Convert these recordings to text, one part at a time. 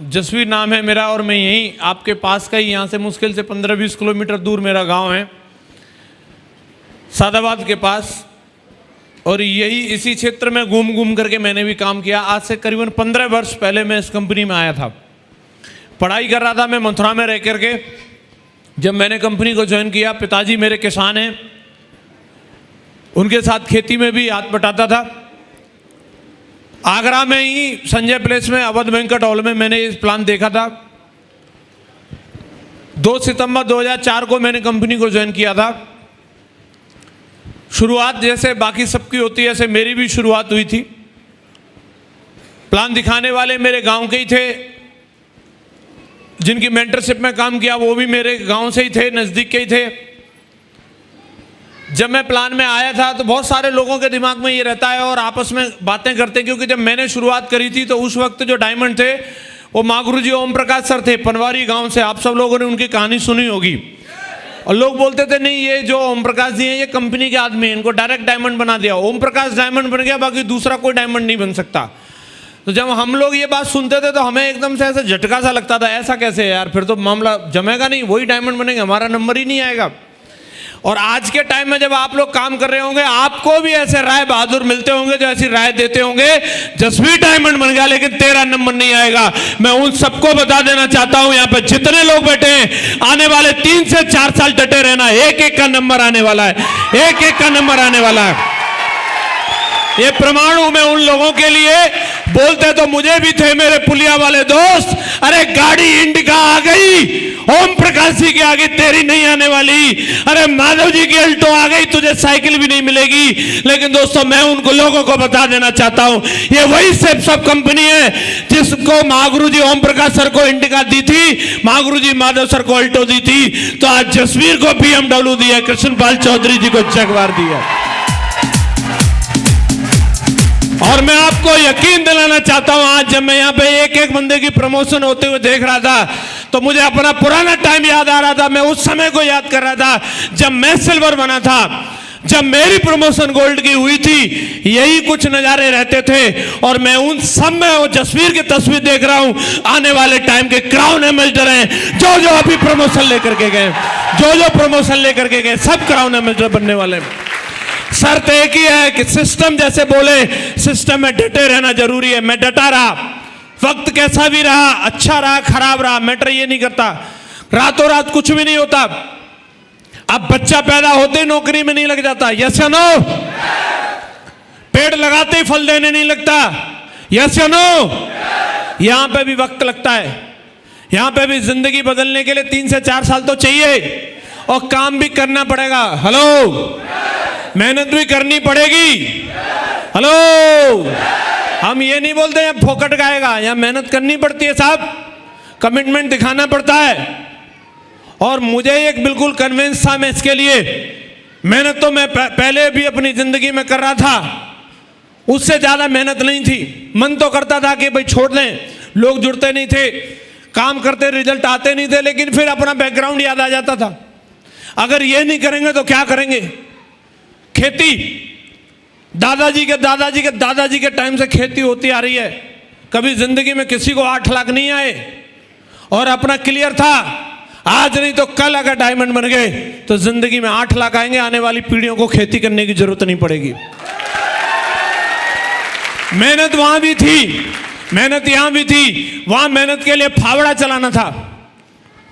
जसवीर नाम है मेरा और मैं यहीं आपके पास का ही, यहाँ से मुश्किल से 15-20 किलोमीटर दूर मेरा गांव है, सादाबाद के पास। और यही इसी क्षेत्र में घूम घूम करके मैंने भी काम किया। आज से करीबन 15 वर्ष पहले मैं इस कंपनी में आया था। पढ़ाई कर रहा था मैं मथुरा में रह करके। जब मैंने कंपनी को ज्वाइन किया, पिताजी मेरे किसान हैं, उनके साथ खेती में भी हाथ बटाता था। आगरा में ही संजय प्लेस में अवध वेंकट हॉल में मैंने इस प्लान देखा था। 2 सितंबर 2004 को मैंने कंपनी को ज्वाइन किया था। शुरुआत जैसे बाकी सबकी होती है ऐसे मेरी भी शुरुआत हुई थी। प्लान दिखाने वाले मेरे गांव के ही थे, जिनकी मेंटरशिप में काम किया वो भी मेरे गांव से ही थे, नज़दीक के ही थे। जब मैं प्लान में आया था तो बहुत सारे लोगों के दिमाग में ये रहता है और आपस में बातें करते हैं, क्योंकि जब मैंने शुरुआत करी थी तो उस वक्त जो डायमंड थे वो महागुरु जी ओम प्रकाश सर थे, पनवारी गांव से। आप सब लोगों ने उनकी कहानी सुनी होगी। और लोग बोलते थे नहीं ये जो ओम प्रकाश जी हैं ये कंपनी के आदमी हैं, इनको डायरेक्ट डायमंड बना दिया। ओम प्रकाश डायमंड बन गया, बाकी दूसरा कोई डायमंड नहीं बन सकता। तो जब हम लोग ये बात सुनते थे तो हमें एकदम से ऐसे झटका सा लगता था, ऐसा कैसे यार, फिर तो मामला जमेगा नहीं, वही डायमंड बनेंगे, हमारा नंबर ही नहीं आएगा। और आज के टाइम में जब आप लोग काम कर रहे होंगे, आपको भी ऐसे राय बहादुर मिलते होंगे जो ऐसी राय देते होंगे, जसवीर डायमंड बन गया लेकिन तेरा नंबर नहीं आएगा। मैं उन सबको बता देना चाहता हूं, यहाँ पे जितने लोग बैठे हैं, आने वाले 3 से 4 साल डटे रहना, एक एक का नंबर आने वाला है, एक एक का नंबर आने वाला है। ये प्रमाण हूं मैं उन लोगों के लिए। बोलते तो मुझे भी थे मेरे पुलिया वाले दोस्त, अरे गाड़ी इंडिका आ गई, ओम प्रकाश जी की आगे तेरी नहीं आने वाली, अरे माधव जी की अल्टो आ गई, तुझे साइकिल भी नहीं मिलेगी। लेकिन दोस्तों मैं उनको लोगों को बता देना चाहता हूं, ये वही सब कंपनी है जिसको महागुरु जी ओम प्रकाश सर को इंडिका दी थी, महागुरु जी माधव सर को अल्टो दी थी, तो आज जसवीर को BMW दिया, कृष्णपाल चौधरी जी को जगवार दिया। और मैं आपको यकीन दिलाना चाहता हूं, आज जब मैं यहाँ पे एक एक बंदे की प्रमोशन होते हुए देख रहा था तो मुझे अपना पुराना टाइम याद आ रहा था। मैं उस समय को याद कर रहा था जब मैं सिल्वर बना था, जब मेरी प्रमोशन गोल्ड की हुई थी। यही कुछ नजारे रहते थे और मैं उन सब में वो जसवीर की तस्वीर देख रहा हूं। आने वाले टाइम के क्राउन एम्बेसडर हैं, जो जो अभी प्रमोशन लेकर के गए, जो जो प्रमोशन लेकर के गए, सब क्राउन एम्बेसडर बनने वाले हैं। शर्त एक ही है कि सिस्टम जैसे बोले, सिस्टम में डटे रहना जरूरी है। मैं डटा रहा, वक्त कैसा भी रहा, अच्छा रहा खराब रहा, मैटर ये नहीं करता। रातों रात कुछ भी नहीं होता। अब बच्चा पैदा होते ही नौकरी में नहीं लग जाता, यस या नो? पेड़ लगाते ही फल देने नहीं लगता, यस या नो? यहां पे भी वक्त लगता है, यहां पे भी जिंदगी बदलने के लिए 3 से 4 साल तो चाहिए और काम भी करना पड़ेगा। हेलो, मेहनत भी करनी पड़ेगी। हेलो, हम ये नहीं बोलते हैं फोकट गाएगा, यहाँ मेहनत करनी पड़ती है साहब, कमिटमेंट दिखाना पड़ता है। और मुझे एक बिल्कुल कन्विंस था मैं इसके लिए। मेहनत तो मैं पहले भी अपनी जिंदगी में कर रहा था, उससे ज्यादा मेहनत नहीं थी। मन तो करता था कि भाई छोड़ दें, लोग जुड़ते नहीं थे, काम करते रिजल्ट आते नहीं थे, लेकिन फिर अपना बैकग्राउंड याद आ जाता था। अगर ये नहीं करेंगे तो क्या करेंगे? खेती दादाजी के टाइम से खेती होती आ रही है। कभी जिंदगी में किसी को 8 लाख नहीं आए और अपना क्लियर था, आज नहीं तो कल अगर डायमंड बन गए तो जिंदगी में 8 लाख आएंगे। आने वाली पीढ़ियों को खेती करने की जरूरत नहीं पड़ेगी। मेहनत वहां भी थी, मेहनत यहां भी थी। वहां मेहनत के लिए फावड़ा चलाना था।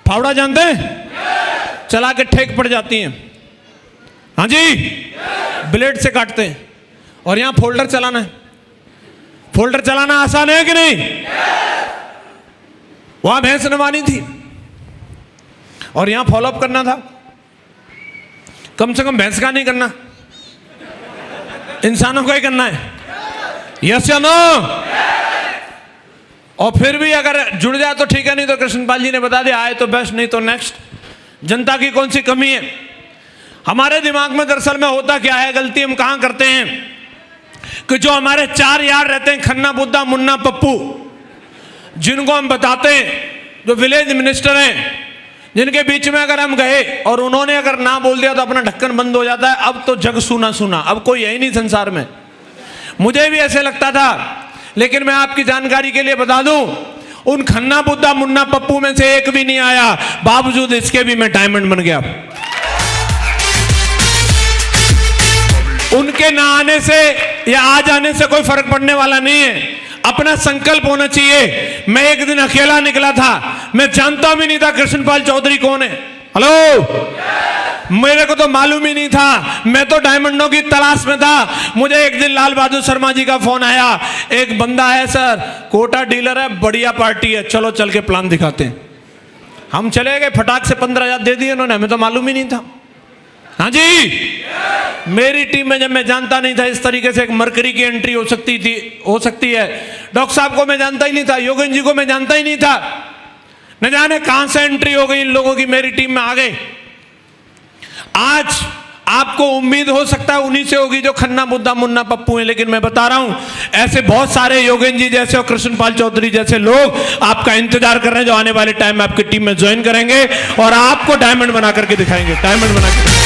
फावड़ा जानते हैं? चला के ठेक पड़ जाती हैं, हाँ जी, ब्लेड से काटते हैं। और यहां फोल्डर चलाना है। फोल्डर चलाना आसान है कि नहीं? वहां भैंस नवानी थी और यहां फॉलोअप करना था। कम से कम भैंस का नहीं करना, इंसानों का ही करना है, यस या नो? और फिर भी अगर जुड़ जाए तो ठीक है, नहीं तो कृष्णपाल जी ने बता दिया, आए तो बेस्ट, नहीं तो नेक्स्ट। जनता की कौन सी कमी है? हमारे दिमाग में दरअसल में होता क्या है, गलती हम कहां करते हैं कि जो हमारे 4 यार रहते हैं, खन्ना, बुद्धा, मुन्ना, पप्पू, जिनको हम बताते हैं, जो विलेज मिनिस्टर हैं, जिनके बीच में अगर हम गए और उन्होंने अगर ना बोल दिया तो अपना ढक्कन बंद हो जाता है। अब तो जग सुना सुना, अब कोई है ही नहीं संसार में। मुझे भी ऐसे लगता था, लेकिन मैं आपकी जानकारी के लिए बता दूं, उन खन्ना बुद्धा मुन्ना पप्पू में से एक भी नहीं आया, बावजूद इसके भी मैं डायमंड बन गया। उनके ना आने से या आ जाने से कोई फर्क पड़ने वाला नहीं है, अपना संकल्प होना चाहिए। मैं एक दिन अकेला निकला था, मैं जानता भी नहीं था कृष्णपाल चौधरी कौन है। हेलो, मेरे को तो मालूम ही नहीं था, मैं तो डायमंडों की तलाश में था। मुझे एक दिन लाल बहादुर शर्मा जी का फोन आया, एक बंदा है सर, कोटा डीलर है, बढ़िया पार्टी है, चलो चल के प्लान दिखाते हैं। हम चले गए, फटाक से 15,000 दे दिए उन्होंने, हमें तो मालूम ही नहीं था। हाँ जी, मेरी टीम में जब मैं जानता नहीं था इस तरीके से एक मरकरी की एंट्री हो सकती है। डॉक्टर साहब को मैं जानता ही नहीं था, योगेंद्र जी को मैं जानता ही नहीं था, न जाने कहां से एंट्री हो गई इन लोगों की, मेरी टीम में आ गए। आज आपको उम्मीद हो सकता है उन्हीं से होगी जो खन्ना बुद्धा मुन्ना पप्पू है, लेकिन मैं बता रहा हूं ऐसे बहुत सारे योगेंद्र जी जैसे और कृष्णपाल चौधरी जैसे लोग आपका इंतजार कर रहे हैं, जो आने वाले टाइम में आपकी टीम में ज्वाइन करेंगे और आपको डायमंड बना करके दिखाएंगे, डायमंड बना के।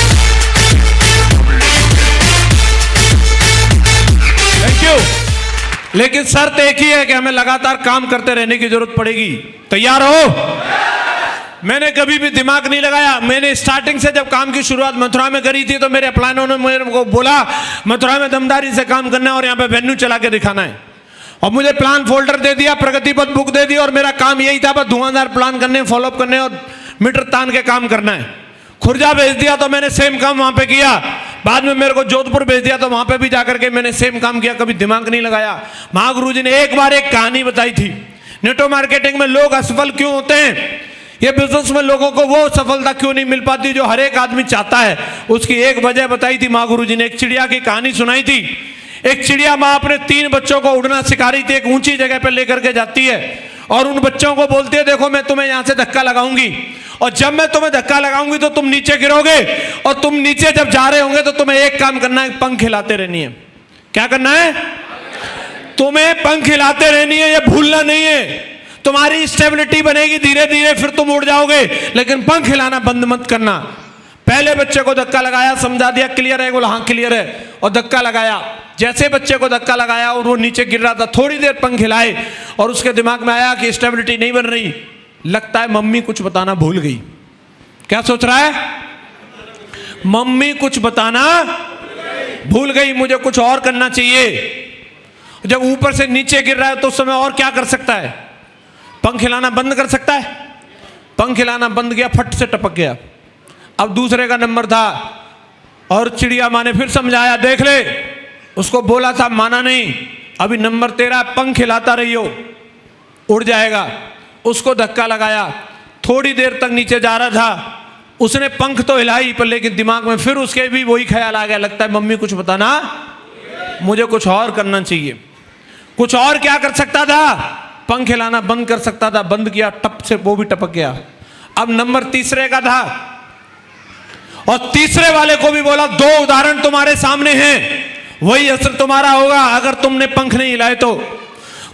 Thank you. लेकिन शर्त एक ही है कि हमें लगातार काम करते रहने की जरूरत पड़ेगी। तैयार हो? मैंने कभी भी दिमाग नहीं लगाया। मैंने स्टार्टिंग से जब काम की शुरुआत मथुरा में करी थी तो मेरे प्लानों ने मेरे को बोला मथुरा में दमदारी से काम करना है और यहाँ पे वेन्यू चला के दिखाना है, और मुझे प्लान फोल्डर दे दिया, प्रगति पथ बुक दे दी, और मेरा काम यही था बस धुआंधार प्लान करने, फॉलोअप करने और मीटर तान के काम करना है। खुर्जा भेज दिया तो मैंने सेम काम वहां पे किया, बाद में मेरे को जोधपुर भेज दिया तो वहां पे भी जाकर के मैंने सेम काम किया, कभी दिमाग नहीं लगाया। महागुरु जी ने एक बार एक कहानी बताई थी, नेटवर्क मार्केटिंग में लोग असफल क्यों होते हैं, ये बिजनेस में लोगों को वो सफलता क्यों नहीं मिल पाती जो हर एक आदमी चाहता है, उसकी एक वजह बताई थी महागुरु जी ने। एक चिड़िया की कहानी सुनाई थी। एक चिड़िया माँ अपने 3 बच्चों को उड़ना सिखा रही थी, एक ऊंची जगह पर लेकर के जाती है और उन बच्चों को बोलती है देखो मैं तुम्हें यहां से धक्का लगाऊंगी और जब मैं तुम्हें धक्का लगाऊंगी तो तुम नीचे गिरोगे, और तुम नीचे जब जा रहे होंगे तो तुम्हें एक काम करना है, पंख हिलाते रहनी है। क्या करना है? तुम्हें पंख हिलाते रहनी है, ये भूलना नहीं है। तुम्हारी स्टेबिलिटी बनेगी धीरे धीरे, फिर तुम उड़ जाओगे, लेकिन पंख हिलाना बंद मत करना। पहले बच्चे को धक्का लगाया, समझा दिया क्लियर है, बोला हाँ क्लियर है, और धक्का लगाया। जैसे बच्चे को धक्का लगाया और वो नीचे गिर रहा था, थोड़ी देर पंख हिलाए और उसके दिमाग में आया कि स्टेबिलिटी नहीं बन रही, लगता है मम्मी कुछ बताना भूल गई। क्या सोच रहा है? मम्मी कुछ बताना भूल गई, मुझे कुछ और करना चाहिए। जब ऊपर से नीचे गिर रहा है तो उस समय और क्या कर सकता है? पंख हिलाना बंद कर सकता है? पंख हिलाना बंद किया, फट से टपक गया। अब दूसरे का नंबर था और चिड़िया माँ ने फिर समझाया, देख ले, उसको बोला था माना नहीं, अभी नंबर तेरा, पंख हिलाता रहियो उड़ जाएगा। उसको धक्का लगाया, थोड़ी देर तक नीचे जा रहा था, उसने पंख तो हिलाई पर लेकिन दिमाग में फिर उसके भी वही ख्याल आ गया, लगता है मम्मी कुछ बताना, मुझे कुछ और करना चाहिए। कुछ और क्या कर सकता था? पंख हिलाना बंद कर सकता था, बंद किया, टप से वो भी टपक गया। अब नंबर तीसरे का था और तीसरे वाले को भी बोला 2 उदाहरण तुम्हारे सामने हैं, वही असर तुम्हारा होगा अगर तुमने पंख नहीं हिलाए तो।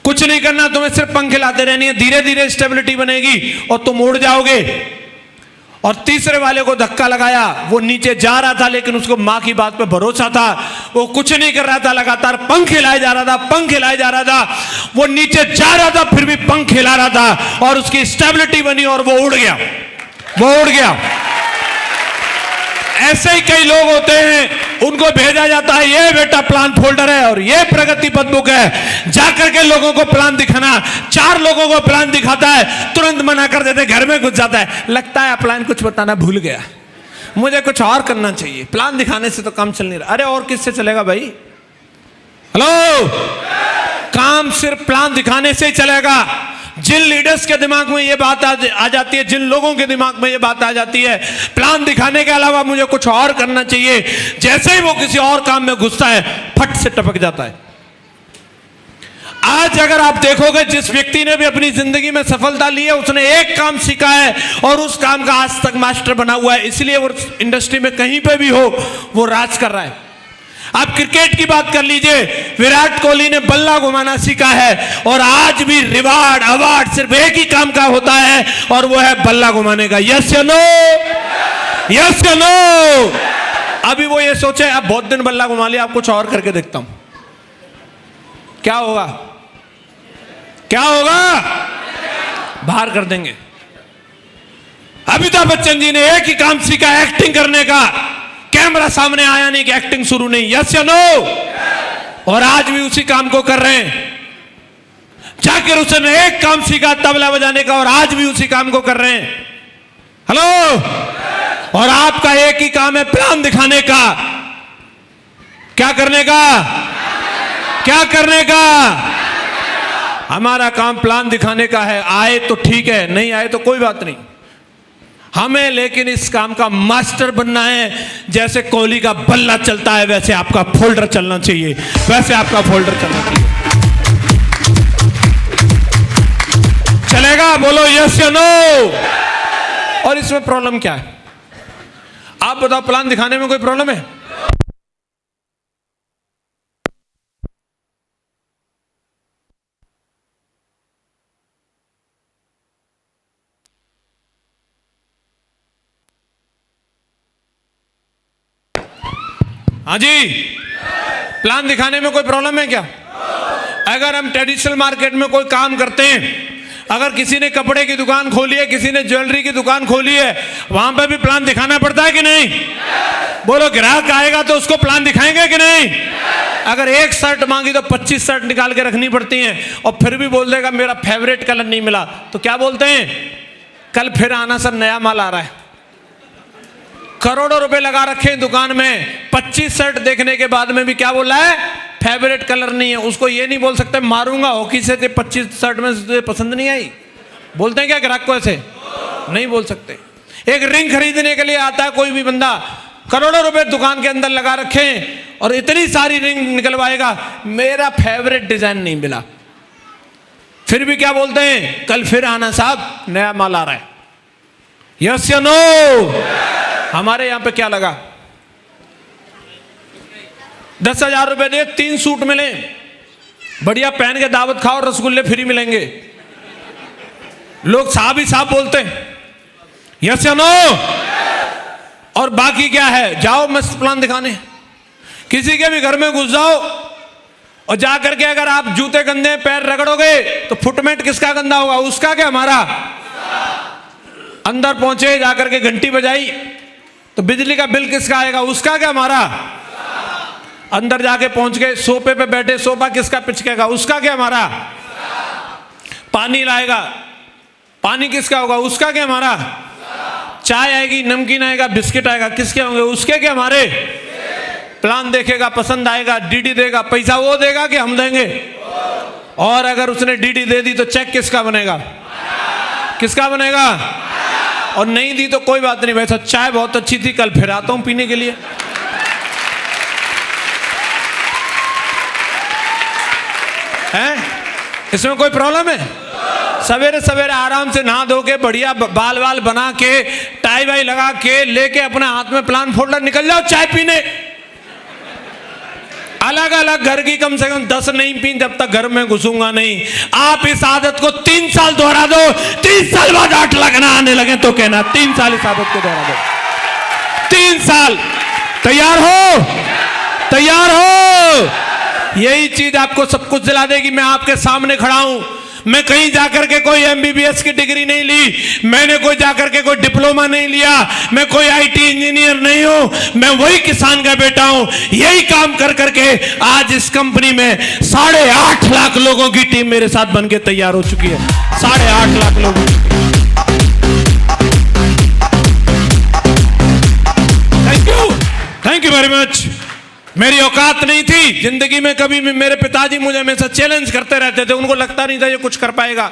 कुछ नहीं करना, तुम्हें सिर्फ पंख हिलाते रहनी है, धीरे धीरे स्टेबिलिटी बनेगी और तुम उड़ जाओगे। और तीसरे वाले को धक्का लगाया, वो नीचे जा रहा था लेकिन उसको मां की बात पे भरोसा था, वो कुछ नहीं कर रहा था, लगातार पंख हिलाए जा रहा था, पंख हिलाए जा रहा था। वो नीचे जा रहा था फिर भी पंख हिला रहा था और उसकी स्टेबिलिटी बनी और वो उड़ गया, वो उड़ गया। ऐसे ही कई लोग होते हैं, उनको भेजा जाता है ये बेटा प्लान फोल्डर है और ये प्रगति पथ बुक है, जाकर के लोगों को प्लान दिखाना। 4 लोगों को प्लान दिखाता है, तुरंत मना कर देते, घर में घुस जाता है, लगता है प्लान कुछ बताना भूल गया, मुझे कुछ और करना चाहिए, प्लान दिखाने से तो काम चल नहीं रहा। अरे और किससे चलेगा भाई? हेलो, काम सिर्फ प्लान दिखाने से ही चलेगा। जिन लीडर्स के दिमाग में ये बात आ जाती है, जिन लोगों के दिमाग में ये बात आ जाती है, प्लान दिखाने के अलावा मुझे कुछ और करना चाहिए, जैसे ही वो किसी और काम में घुसता है, फट से टपक जाता है। आज अगर आप देखोगे, जिस व्यक्ति ने भी अपनी जिंदगी में सफलता ली है, उसने एक काम सीखा है और उस काम का आज तक मास्टर बना हुआ है, इसलिए वो इंडस्ट्री में कहीं पे भी हो वो राज कर रहा है। आप क्रिकेट की बात कर लीजिए, विराट कोहली ने बल्ला घुमाना सीखा है और आज भी रिवार्ड अवार्ड सिर्फ एक ही काम का होता है और वो है बल्ला घुमाने का। यस या नो? यस या नो? अभी वो ये सोचे अब बहुत दिन बल्ला घुमा लिया, आप कुछ और करके देखता हूं, क्या होगा? क्या होगा? बाहर कर देंगे। अमिताभ बच्चन जी ने एक ही काम सीखा, एक्टिंग करने का। कैमरा सामने आया नहीं कि एक्टिंग शुरू नहीं। यस या नो? और आज भी उसी काम को कर रहे हैं। जाकिर हुसैन ने एक काम सीखा, तबला बजाने का, और आज भी उसी काम को कर रहे हैं। हेलो? और आपका एक ही काम है, प्लान दिखाने का। क्या करने का? क्या करने का? हमारा काम प्लान दिखाने का है। आए तो ठीक है, नहीं आए तो कोई बात नहीं। हमें लेकिन इस काम का मास्टर बनना है। जैसे कोहली का बल्ला चलता है वैसे आपका फोल्डर चलना चाहिए, वैसे आपका फोल्डर चलना चाहिए। चलेगा? बोलो यस या नो। और इसमें प्रॉब्लम क्या है? आप बताओ, प्लान दिखाने में कोई प्रॉब्लम है? हाँ जी, प्लान दिखाने में कोई प्रॉब्लम है क्या? अगर हम ट्रेडिशनल मार्केट में कोई काम करते हैं, अगर किसी ने कपड़े की दुकान खोली है, किसी ने ज्वेलरी की दुकान खोली है, वहां पर भी प्लान दिखाना पड़ता है कि नहीं? बोलो, ग्राहक आएगा तो उसको प्लान दिखाएंगे कि नहीं? अगर एक शर्ट मांगी तो 25 शर्ट निकाल के रखनी पड़ती हैं, और फिर भी बोल देगा मेरा फेवरेट कलर नहीं मिला, तो क्या बोलते हैं? कल फिर आना सर, नया माल आ रहा है। करोड़ों रुपए लगा रखे हैं दुकान में, 25 शर्ट देखने के बाद में भी क्या बोला है? फेवरेट कलर नहीं है। उसको ये नहीं बोल सकते मारूंगा हॉकी से, 25 शर्ट में से पसंद नहीं आई। बोलते हैं क्या ग्राहक को? ऐसे नहीं बोल सकते। एक रिंग खरीदने के लिए आता है कोई भी बंदा, करोड़ों रुपए दुकान के अंदर लगा रखे हैं, और इतनी सारी रिंग निकलवाएगा, मेरा फेवरेट डिजाइन नहीं मिला। फिर भी क्या बोलते हैं? कल फिर आना साहब, नया माल आ रहा है। यस या नो? हमारे यहां पे क्या लगा? 10,000 रुपए दे, 3 सूट मिले, बढ़िया पहन के दावत खाओ, रसगुल्ले फ्री मिलेंगे। लोग साहब ही साहब बोलते हैं। यस या नो? और बाकी क्या है? जाओ मस्त प्लान दिखाने, किसी के भी घर में घुस जाओ, और जाकर के अगर आप जूते गंदे पैर रगड़ोगे तो फुटमेंट किसका गंदा होगा? उसका क्या हमारा? अंदर पहुंचे, जाकर के घंटी बजाई तो बिजली का बिल किसका आएगा? उसका क्या हमारा? अंदर जाके पहुंच गए, सोफे पे बैठे, सोफा किसका पिचकेगा? उसका क्या हमारा? पानी लाएगा, पानी किसका होगा? उसका क्या हमारा? चाय आएगी, नमकीन आएगा, बिस्किट आएगा, किसके होंगे? उसके क्या हमारे? प्लान देखेगा, पसंद आएगा, डीडी देगा, पैसा वो देगा कि हम देंगे? और अगर उसने डीडी दे दी तो चेक किसका बनेगा? किसका बनेगा? और नहीं दी तो कोई बात नहीं, वैसा चाय बहुत अच्छी थी, कल फिर आता हूं पीने के लिए। हैं? इसमें कोई प्रॉब्लम है? सवेरे सवेरे आराम से नहा धो के, बढ़िया बाल वाल बना के, टाई वाई लगा के, लेके अपने हाथ में प्लान फोल्डर निकल जाओ चाय पीने। अलग अलग घर की कम से कम 10 नहीं पी जब तक घर में घुसूंगा नहीं। आप इस आदत को 3 साल दोहरा दो, 3 साल बाद 8 लगना आने लगे तो कहना 3 साल इस आदत को दोहरा दो। 3 साल। तैयार हो? तैयार हो? यही चीज आपको सब कुछ दिला देगी। मैं आपके सामने खड़ा हूं, मैं कहीं जाकर के कोई एमबीबीएस की डिग्री नहीं ली, मैंने कोई जाकर के कोई डिप्लोमा नहीं लिया, मैं कोई आईटी इंजीनियर नहीं हूं, मैं वही किसान का बेटा हूं। यही काम कर करके आज इस कंपनी में 8.5 लाख लोगों की टीम मेरे साथ बनके तैयार हो चुकी है। 8.5 लाख लोगों की। Thank you very much. मेरी औकात नहीं थी जिंदगी में कभी भी। मेरे पिताजी मुझे हमेशा चैलेंज करते रहते थे, उनको लगता नहीं था ये कुछ कर पाएगा।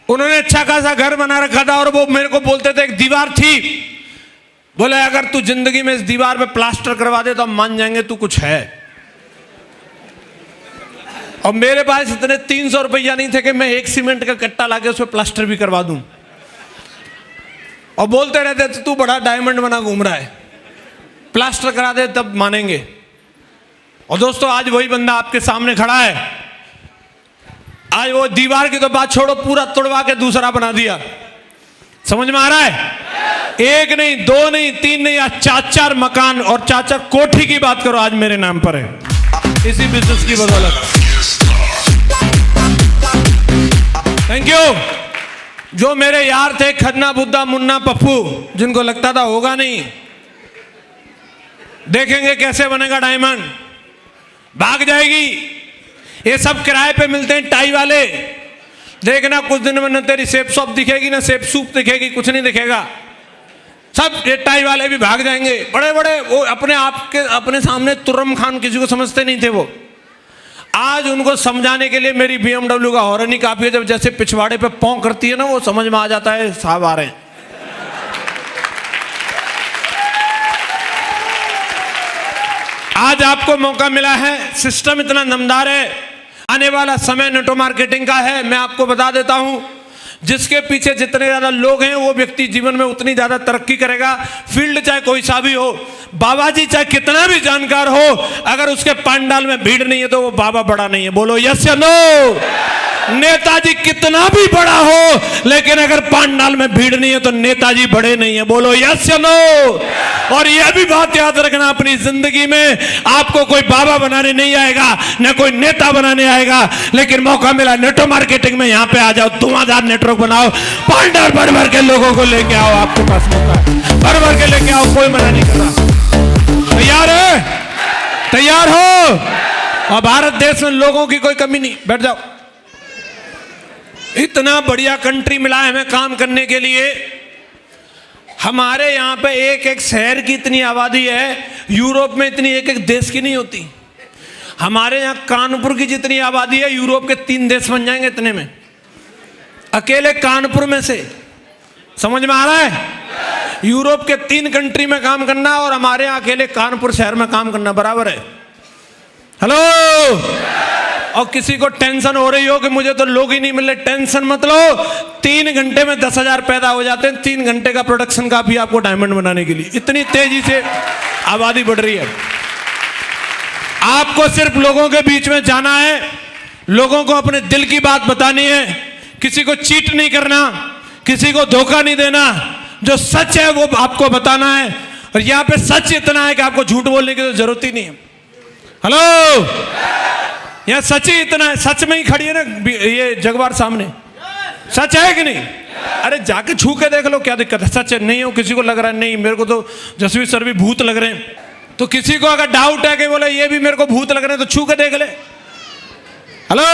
उन्होंने अच्छा खासा घर बना रखा था, और वो मेरे को बोलते थे, एक दीवार थी, बोले अगर तू जिंदगी में इस दीवार पे प्लास्टर करवा दे तो हम मान जाएंगे तू कुछ है। और मेरे पास इतने 300 रुपया नहीं थे कि मैं एक सीमेंट का कट्टा लाके उस पर प्लास्टर भी करवा दूं। और बोलते रहते थे तू बड़ा डायमंड बना घूम रहा है, प्लास्टर करा दे तब मानेंगे। और दोस्तों आज वही बंदा आपके सामने खड़ा है। आज वो दीवार की तो बात छोड़ो, पूरा तोड़वा के दूसरा बना दिया। समझ में आ रहा है? एक नहीं, 2 नहीं, 3 नहीं, आज 4-4 मकान और 4-4 कोठी की बात करो आज मेरे नाम पर है, इसी बिजनेस की बदौलत। Thank you. जो मेरे यार थे खन्ना बुद्धा मुन्ना पप्पू, जिनको लगता था होगा नहीं, देखेंगे कैसे बनेगा डायमंड, भाग जाएगी। ये सब किराए पे मिलते हैं टाई वाले, देखना कुछ दिन में न तेरी सेप शॉप दिखेगी ना सेप सूप दिखेगी, कुछ नहीं दिखेगा। सब ये टाई वाले भी भाग जाएंगे। बड़े बड़े वो अपने आप के अपने सामने तुर्रम खान किसी को समझते नहीं थे वो। आज उनको समझाने के लिए मेरी BMW का हॉर्न ही काफी है। जब जैसे पिछवाड़े पे पौं करती है ना, वो समझ में आ जाता है साहब आ रहे हैं। आज आपको मौका मिला है, सिस्टम इतना दमदार है। आने वाला समय नेटो मार्केटिंग का है। मैं आपको बता देता हूं, जिसके पीछे जितने ज्यादा लोग हैं वो व्यक्ति जीवन में उतनी ज्यादा तरक्की करेगा। फील्ड चाहे कोई सा भी हो, बाबा जी चाहे कितना भी जानकार हो, अगर उसके पंडाल में भीड़ नहीं है तो वो बाबा बड़ा नहीं है। बोलो यस या नो। नेताजी कितना भी बड़ा हो, लेकिन अगर पंडाल में भीड़ नहीं है तो नेताजी बड़े नहीं है। बोलो यस या नो। और यह भी बात याद रखना, अपनी जिंदगी में आपको कोई बाबा बनाने नहीं आएगा, न कोई नेता बनाने आएगा, लेकिन मौका मिला नेटो मार्केटिंग में, यहाँ पे आ जाओ, धुआंधार नेटवर्क बनाओ, पंडाल भर भर के लोगों को लेके आओ। आपके पास मौका है, भर भर के लेके आओ, कोई मना नहीं कर रहा। तैयार है? तैयार हो? और भारत देश में लोगों की कोई कमी नहीं। बैठ जाओ। इतना बढ़िया कंट्री मिला है हमें काम करने के लिए। हमारे यहाँ पे एक एक शहर की इतनी आबादी है, यूरोप में इतनी एक एक देश की नहीं होती। हमारे यहाँ कानपुर की जितनी आबादी है, यूरोप के 3 देश बन जाएंगे इतने में, अकेले कानपुर में से। समझ में आ रहा है? यूरोप के 3 कंट्री में काम करना और हमारे यहाँ अकेले कानपुर शहर में काम करना बराबर है। हेलो। और किसी को टेंशन हो रही हो कि मुझे तो लोग ही नहीं मिल रहे, टेंशन मत लो। 3 घंटे में 10,000 पैदा हो जाते हैं। 3 घंटे का प्रोडक्शन काफी आपको डायमंड बनाने के लिए। इतनी तेजी से आबादी बढ़ रही है। आपको सिर्फ लोगों के बीच में जाना है, लोगों को अपने दिल की बात बतानी है, किसी को चीट नहीं करना, किसी को धोखा नहीं देना, जो सच है वो आपको बताना है। और यहां पे सच इतना है कि आपको झूठ बोलने की तो जरूरत ही नहीं है। हेलो। यहां सच ही इतना है, सच में ही खड़ी है ना ये जगवार सामने। सच है कि नहीं? अरे जाके छू के देख लो, क्या दिक्कत है? सच है। नहीं हो किसी को लग रहा है नहीं मेरे को तो जसवीर सर भी भूत लग रहे हैं, तो किसी को अगर डाउट है कि बोले ये भी मेरे को भूत लग रहे हैं, तो छू के देख ले। हेलो।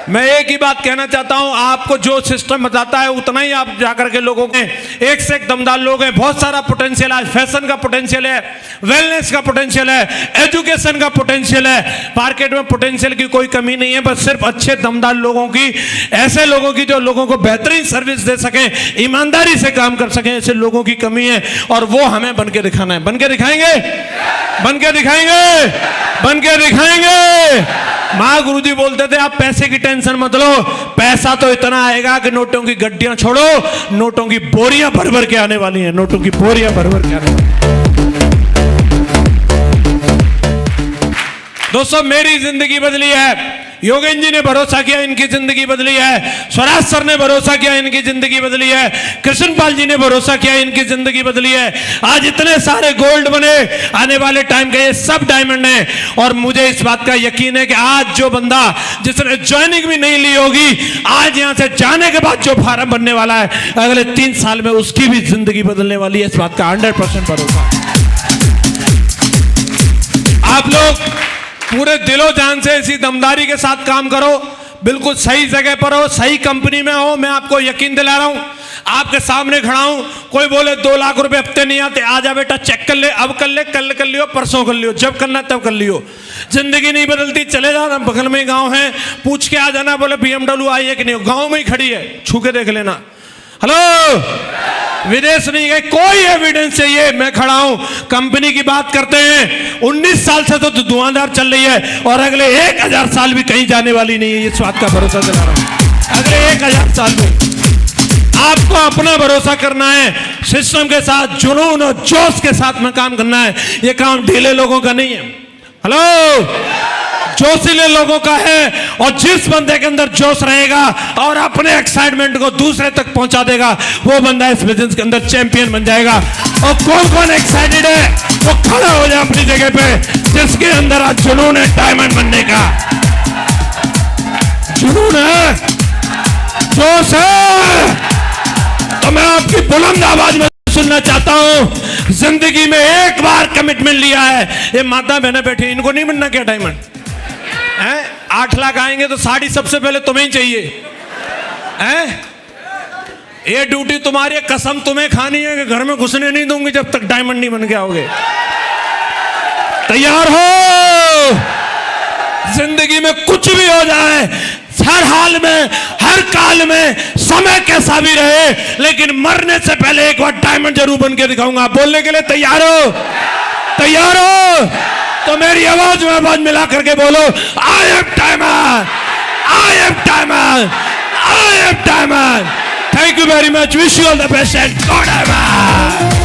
मैं एक ही बात कहना चाहता हूं, आपको जो सिस्टम बताता है उतना ही आप जाकर के लोगों के, एक से एक दमदार लोग हैं, बहुत सारा पोटेंशियल है। फैशन का पोटेंशियल है, वेलनेस का पोटेंशियल है, एजुकेशन का पोटेंशियल है। मार्केट में पोटेंशियल की कोई कमी नहीं है, बस सिर्फ अच्छे दमदार लोगों की, ऐसे लोगों की जो लोगों को बेहतरीन सर्विस दे सके, ईमानदारी से काम कर सके, ऐसे लोगों की कमी है। और वो हमें बन के दिखाना है। बन के दिखाएंगे, बन के दिखाएंगे, बन के दिखाएंगे। माँ गुरुजी बोलते थे आप पैसे की टेंशन मत लो, पैसा तो इतना आएगा कि नोटों की गड्डियां छोड़ो, नोटों की बोरियां भर भर के आने वाली हैं। नोटों की बोरियां भर भर के आने वाली हैं। दोस्तों मेरी जिंदगी बदली है, योगेंद्र जी ने भरोसा किया, इनकी जिंदगी बदली है। स्वराज सर ने भरोसा किया, इनकी जिंदगी बदली है। कृष्णपाल जी ने भरोसा किया, इनकी जिंदगी बदली है। आज इतने सारे गोल्ड बने, आने वाले टाइम के ये सब डायमंड हैं। और मुझे इस बात का यकीन है कि आज जो बंदा जिसने ज्वाइनिंग भी नहीं ली होगी, आज यहां से जाने के बाद जो फार्म बनने वाला है, अगले 3 साल में उसकी भी जिंदगी बदलने वाली है। इस बात का 100% भरोसा है। आप लोग पूरे दिलो जान से इसी दमदारी के साथ काम करो, बिल्कुल सही जगह पर हो, सही कंपनी में हो। मैं आपको यकीन दिला रहा हूं, आपके सामने खड़ा हूं। कोई बोले 2 लाख रुपए हफ्ते नहीं आते, आजा बेटा चेक कर ले, अब कर ले, कल कर लियो, परसों कर लियो, जब करना तब कर लियो। जिंदगी नहीं बदलती, चले जाना, बगल में गांव है, पूछ के आ जाना, बोले BMW आई है कि नहीं, गांव में ही खड़ी है, छू के देख लेना। हेलो। विदेश नहीं गए, कोई एविडेंस चाहिए, मैं खड़ा हूं। कंपनी की बात करते हैं, 19 साल से तो धुआंधार चल रही है और अगले 1000 साल भी कहीं जाने वाली नहीं है। इस बात का भरोसा दिला रहा हूं। अगले 1000 साल में आपको अपना भरोसा करना है, सिस्टम के साथ जुनून और जोश के साथ में काम करना है। ये काम ढीले लोगों का नहीं है। हेलो। जोशीले लोगों का है। और जिस बंदे के अंदर जोश रहेगा और अपने एक्साइटमेंट को दूसरे तक पहुंचा देगा, वो बंदा इस बिजनेस के अंदर चैंपियन बन जाएगा। और कौन कौन एक्साइटेड है वो खड़ा हो जाए अपनी जगह पे, जिसके अंदर आज जुनून है डायमंड बनने का। जुनून है, जोश है तो मैं आपकी बुलंद आवाज में सुनना चाहता हूं। जिंदगी में एक बार कमिटमेंट लिया है, ये माता बहने बैठी, इनको नहीं बनना क्या डायमंड है? 8 लाख आएंगे तो साड़ी सबसे पहले तुम्हें ही चाहिए है? ये ड्यूटी तुम्हारी है, कसम तुम्हें खानी है कि घर में घुसने नहीं दूंगी जब तक डायमंड नहीं बन के आओगे। तैयार हो? जिंदगी में कुछ भी हो जाए, हर हाल में, हर काल में, समय कैसा भी रहे, लेकिन मरने से पहले एक बार डायमंड जरूर बन के दिखाऊंगा। बोलने के लिए तैयार हो? तैयार हो? तो मेरी आवाज में आवाज मिला करके बोलो, I am diamond, I am diamond, I am diamond. Thank you very much. Wish you all the best and God, man.